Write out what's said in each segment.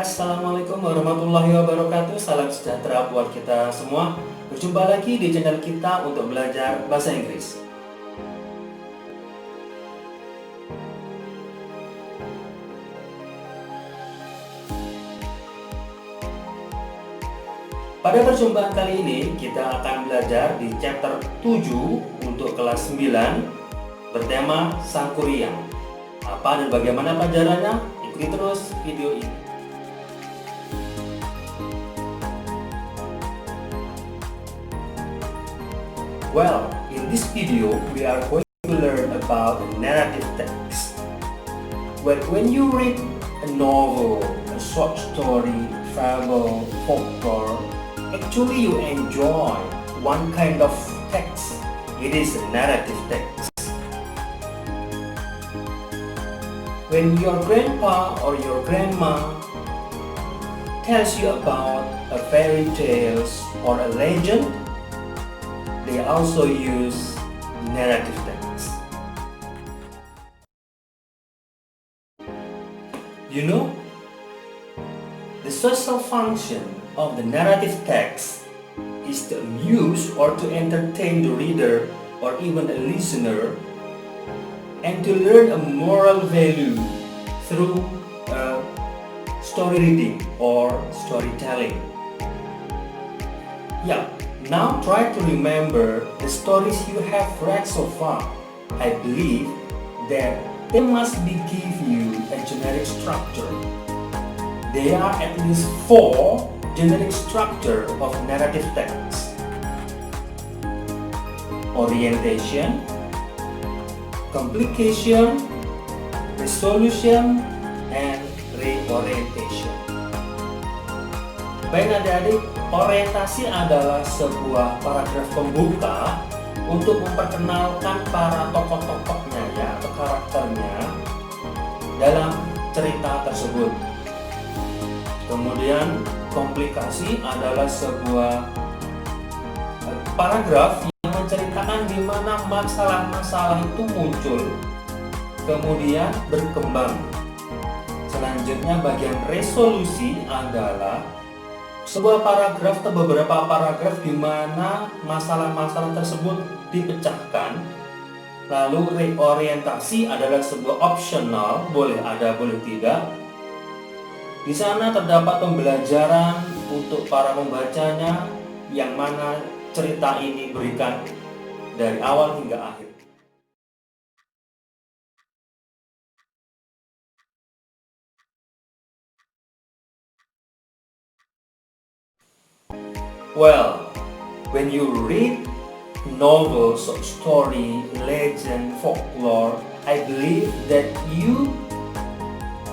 Assalamualaikum warahmatullahi wabarakatuh. Salam sejahtera buat kita semua. Berjumpa lagi di channel kita untuk belajar bahasa Inggris. Pada perjumpaan kali ini kita akan belajar di chapter 7 untuk kelas 9 bertema Sangkuriang. Apa dan bagaimana pelajarannya? Ikuti terus video ini. Well, in this video, we are going to learn about the narrative text. When you read a novel, a short story, fable, folklore, actually you enjoy one kind of text. It is a narrative text. When your grandpa or your grandma tells you about a fairy tales or a legend, they also use narrative text. You know, the social function of the narrative text is to amuse or to entertain the reader or even the listener and to learn a moral value through story reading or storytelling. Yeah. Now try to remember the stories you have read so far. I believe that they must be give you a generic structure. There are at least 4 generic structure of narrative text. Orientation, complication, resolution, and reorientation. Baik adik-adik, orientasi adalah sebuah paragraf pembuka untuk memperkenalkan para tokoh-tokohnya ya atau karakternya dalam cerita tersebut. Kemudian komplikasi adalah sebuah paragraf yang menceritakan di mana masalah-masalah itu muncul kemudian berkembang. Selanjutnya bagian resolusi adalah sebuah paragraf atau beberapa paragraf di mana masalah-masalah tersebut dipecahkan. Lalu reorientasi adalah sebuah optional, boleh ada, boleh tidak. Di sana terdapat pembelajaran untuk para pembacanya yang mana cerita ini berikan dari awal hingga akhir. Well, when you read novels, story, legend, folklore, I believe that you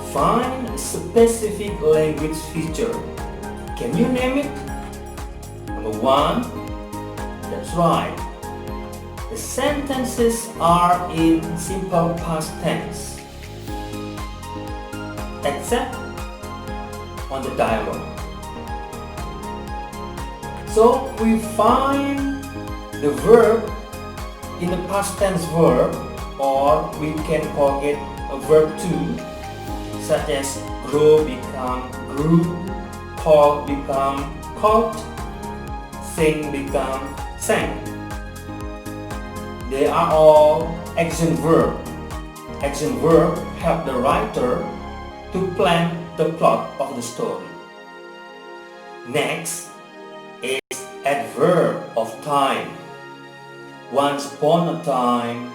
find a specific language feature. Can you name it? Number 1, that's right. The sentences are in simple past tense, except on the dialogue. So we find the verb in the past tense verb, or we can call it a verb too, such as grow become grew, call become called, sing become sang. They are all action verb. Action verb help the writer to plan the plot of the story. Next is adverb of time. Once upon a time,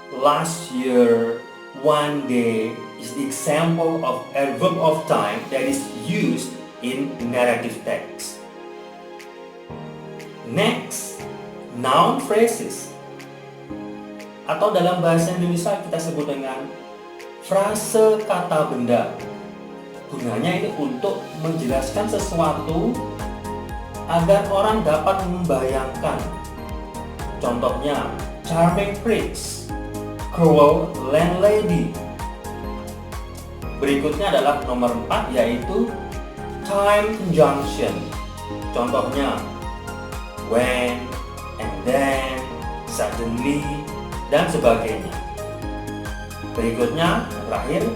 last year, one day is the example of adverb of time that is used in narrative text. Next, noun phrases, atau dalam bahasa Indonesia kita sebut dengan frase kata benda. Gunanya ini untuk menjelaskan sesuatu agar orang dapat membayangkan. Contohnya, charming prince, cruel landlady. Berikutnya adalah nomor 4, yaitu time conjunction. Contohnya, when, and then, suddenly, dan sebagainya. Berikutnya, terakhir,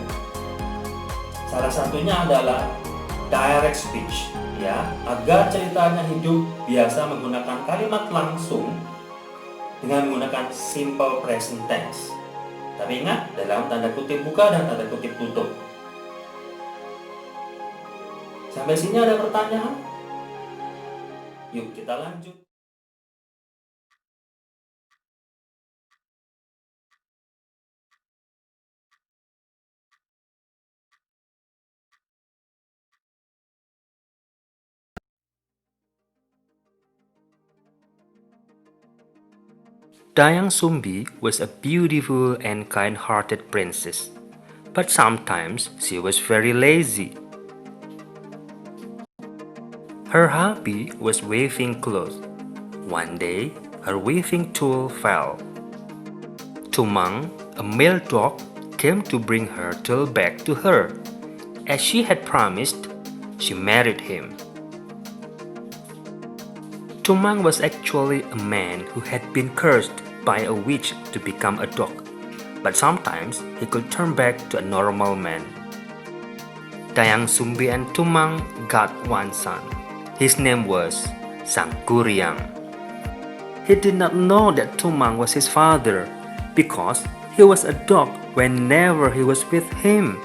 salah satunya adalah direct speech, ya, agar ceritanya hidup biasa menggunakan kalimat langsung dengan menggunakan simple present tense. Tapi ingat, dalam tanda kutip buka dan tanda kutip tutup. Sampai sini ada pertanyaan? Yuk kita lanjut. Dayang Sumbi was a beautiful and kind-hearted princess, but sometimes she was very lazy. Her hobby was weaving clothes. One day, her weaving tool fell. Tumang, a male dog, came to bring her tool back to her. As she had promised, she married him. Tumang was actually a man who had been cursed by a witch to become a dog, but sometimes he could turn back to a normal man. Dayang Sumbi and Tumang got one son. His name was Sangkuriang. He did not know that Tumang was his father because he was a dog whenever he was with him.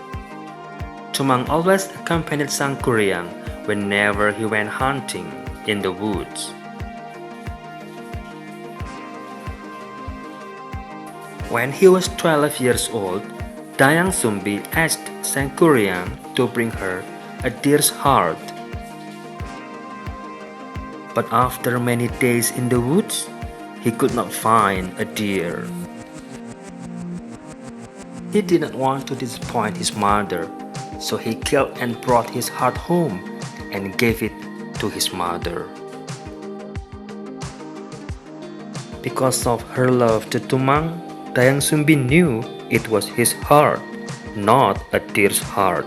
Tumang always accompanied Sangkuriang whenever he went hunting in the woods. When he was 12 years old, Dayang Sumbi asked Sangkuriang to bring her a deer's heart. But after many days in the woods, he could not find a deer. He did not want to disappoint his mother, so he killed and brought his heart home and gave it to his mother. Because of her love to Tumang, Dayang Sumbi knew it was his heart, not a deer's heart.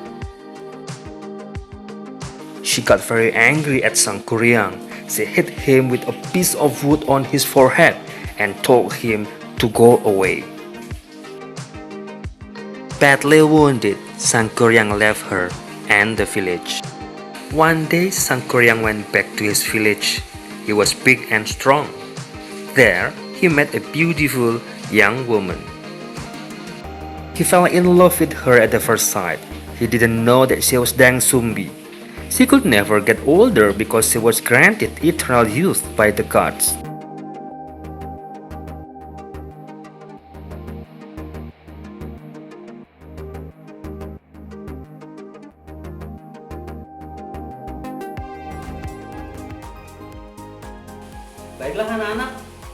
She got very angry at Sangkuriang. She hit him with a piece of wood on his forehead and told him to go away. Badly wounded, Sangkuriang left her and the village. One day, Sangkuriang went back to his village. He was big and strong. There, he met a beautiful young woman. He fell in love with her at the first sight. He didn't know that she was Dayang Sumbi. She could never get older because she was granted eternal youth by the gods. Baiklah anak-anak,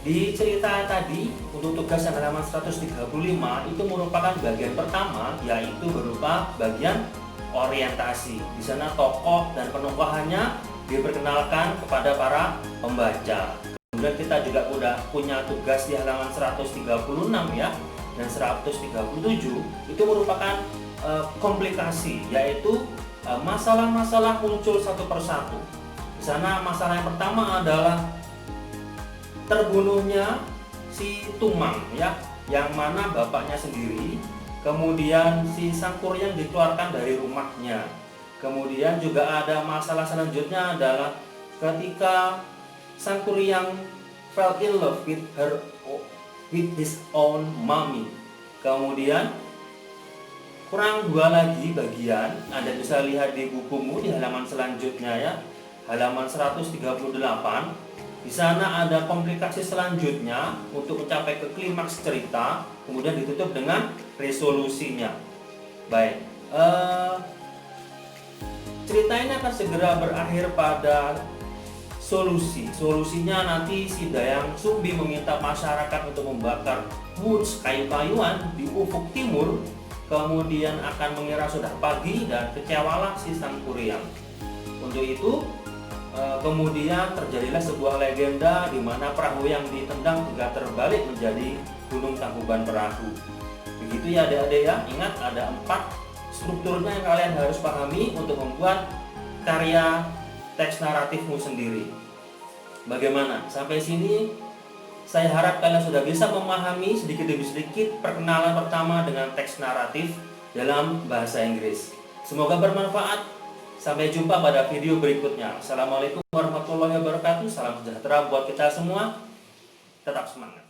di cerita tadi untuk tugas yang halaman 135 itu merupakan bagian pertama, yaitu berupa bagian orientasi. Di sana tokoh dan penokohannya diperkenalkan kepada para pembaca. Kemudian kita juga udah punya tugas di halaman 136 ya dan 137 itu merupakan komplikasi, yaitu masalah-masalah muncul satu persatu. Di sana masalah yang pertama adalah terbunuhnya si Tumang ya, yang mana bapaknya sendiri. Kemudian si Sangkuriang dikeluarkan dari rumahnya. Kemudian juga ada masalah selanjutnya adalah ketika Sangkuriang fell in love with his own mommy. Kemudian kurang dua lagi bagian, Anda bisa lihat di bukumu di halaman selanjutnya ya, halaman 138. Di sana ada komplikasi selanjutnya untuk mencapai ke klimaks cerita, kemudian ditutup dengan resolusinya. Baik, cerita ini akan segera berakhir pada solusi. Solusinya nanti si Dayang Sumbi meminta masyarakat untuk membakar woods, kayu-kayuan di ufuk timur, kemudian akan mengira sudah pagi dan kecewalah si Sangkuriang. Untuk itu kemudian terjadilah sebuah legenda di mana perahu yang ditendang juga terbalik menjadi Gunung Tangkuban Perahu. Begitu ya adik-adik ya, ingat ada 4 strukturnya yang kalian harus pahami untuk membuat karya teks naratifmu sendiri. Bagaimana? Sampai sini saya harap kalian sudah bisa memahami sedikit demi sedikit perkenalan pertama dengan teks naratif dalam bahasa Inggris. Semoga bermanfaat. Sampai jumpa pada video berikutnya. Assalamualaikum warahmatullahi wabarakatuh. Salam sejahtera buat kita semua. Tetap semangat.